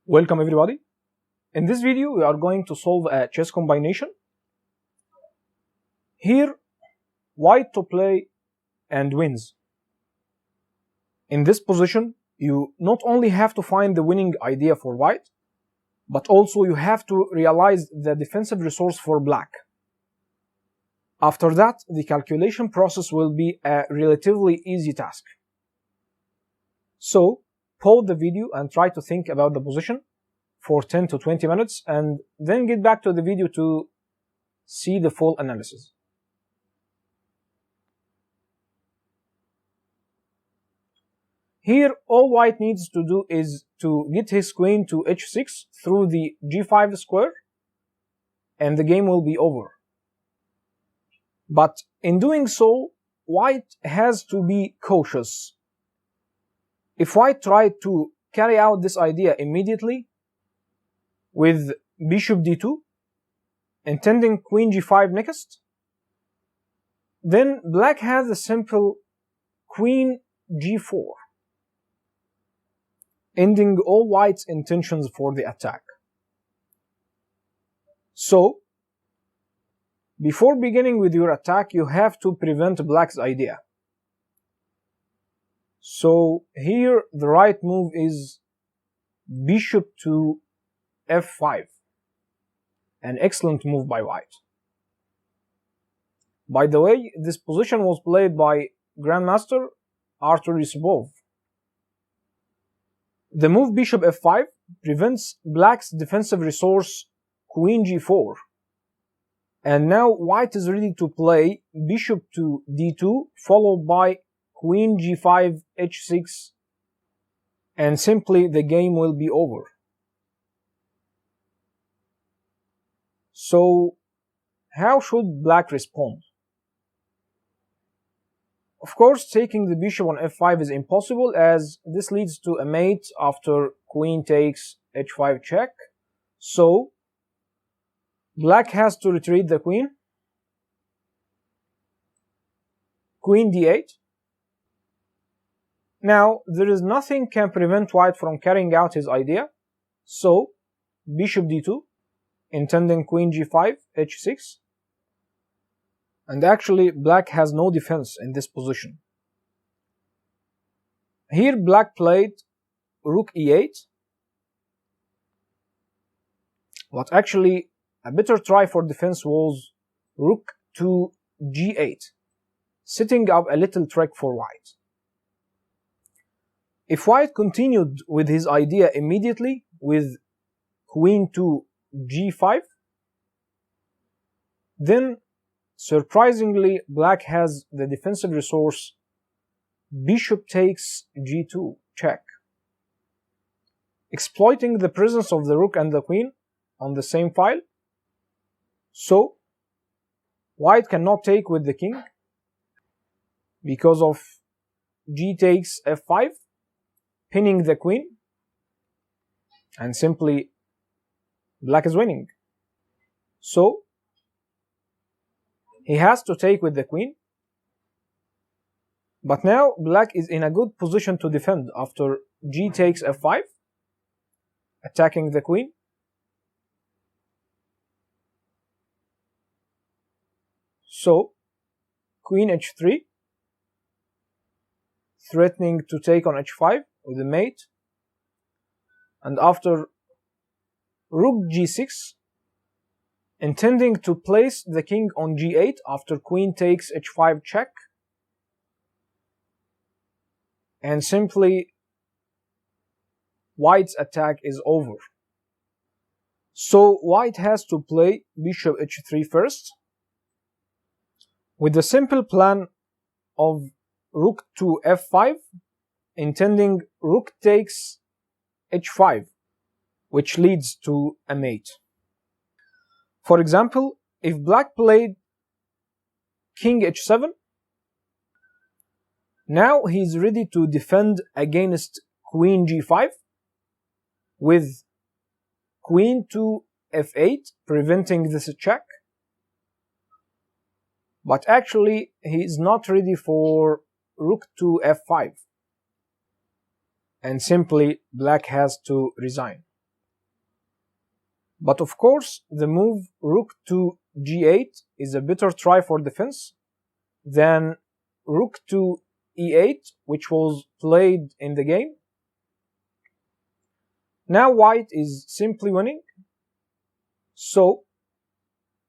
Welcome everybody. In this video we are going to solve a chess combination. Here white to play and wins. In this position you not only have to find the winning idea for white, but also you have to realize the defensive resource for black. After that, the calculation process will be a relatively easy task. So pause the video and try to think about the position for 10 to 20 minutes and then get back to the video to see the full analysis. Here all white needs to do is to get his queen to h6 through the g5 square and the game will be over. But in doing so, white has to be cautious. If white tried to carry out this idea immediately with bishop d2, intending queen g5 next, then black has a simple queen g4, ending all white's intentions for the attack. So, before beginning with your attack, you have to prevent black's idea. So here the right move is bishop to f5, an excellent move by white. By the way, this position was played by Grandmaster Arthur Yusupov. The move bishop f5 prevents black's defensive resource queen g4, and now white is ready to play bishop to d2 followed by queen g5 h6, and simply the game will be over. So how should black respond? Of course, taking the bishop on f5 is impossible, as this leads to a mate after queen takes h5 check. So black has to retreat the queen. Queen d8. Now there is nothing can prevent white from carrying out his idea. So bishop d2, intending queen g5 h6. And actually black has no defense in this position. Here black played rook e8, but actually a better try for defense was rook to g8, setting up a little trick for white. If white continued with his idea immediately with queen to g5, then surprisingly black has the defensive resource bishop takes g2 check, exploiting the presence of the rook and the queen on the same file. So white cannot take with the king because of g takes f5, pinning the queen, and simply black is winning. So he has to take with the queen, but now black is in a good position to defend after g takes f5, attacking the queen. So queen h3, threatening to take on h5 with a mate, and after rook g6, intending to place the king on g8 after queen takes h5 check, and simply white's attack is over. So white has to play bishop h3 first, with the simple plan of rook to f5, intending rook takes h5, which leads to a mate. For example, if black played king h7, now he is ready to defend against queen g5 with queen to f8, preventing this check. But actually he is not ready for rook to f5, and simply black has to resign. But of course, the move rook to g8 is a better try for defense than rook to e8, which was played in the game. Now white is simply winning. So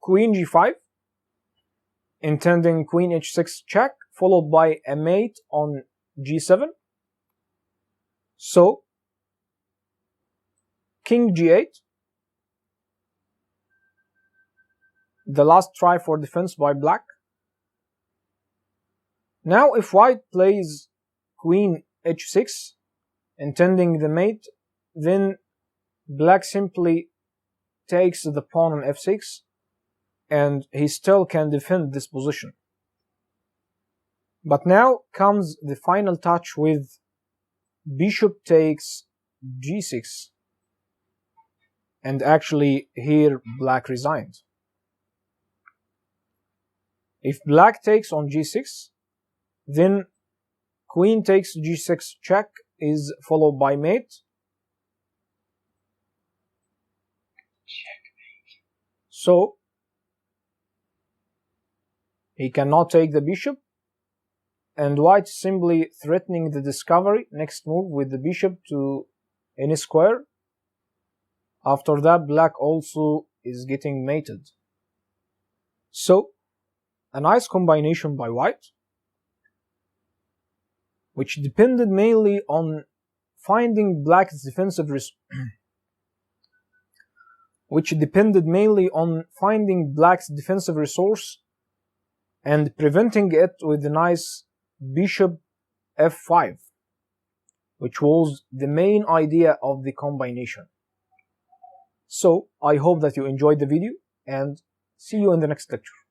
queen g5, intending queen h6 check, followed by a mate on g7. So king g8, the last try for defense by black. Now if white plays queen h6, intending the mate, then black simply takes the pawn on f6, and he still can defend this position. But now comes the final touch with bishop takes g6, and actually here black resigned. If black takes on g6, then queen takes g6 check is followed by mate. So he cannot take the bishop, and white simply threatening the discovery. Next move with the bishop to any square. After that, black also is getting mated. So a nice combination by white, which depended mainly on finding black's defensive resource and preventing it with a nice bishop f5, which was the main idea of the combination. So I hope that you enjoyed the video, and see you in the next lecture.